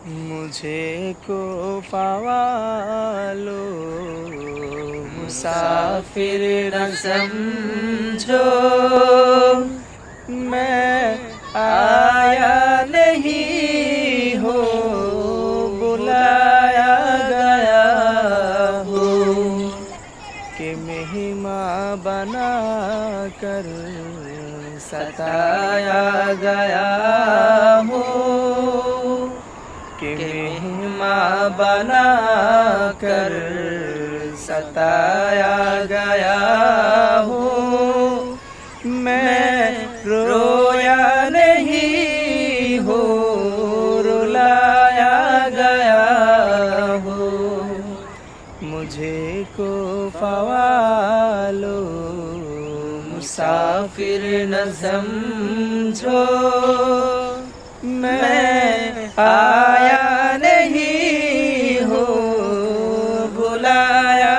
मुझे को फ़वालो मुसाफिर न समझो, मैं आया नहीं हो बुलाया गया हो, कि मेहमान बना कर सताया गया हो, कि मेहमान बना कर सताया गया हो। मैं रोया नहीं हो रुलाया गया हो, मुझे को फ़वालो मुसाफिर न समझो, मैं आया नहीं हो बुलाया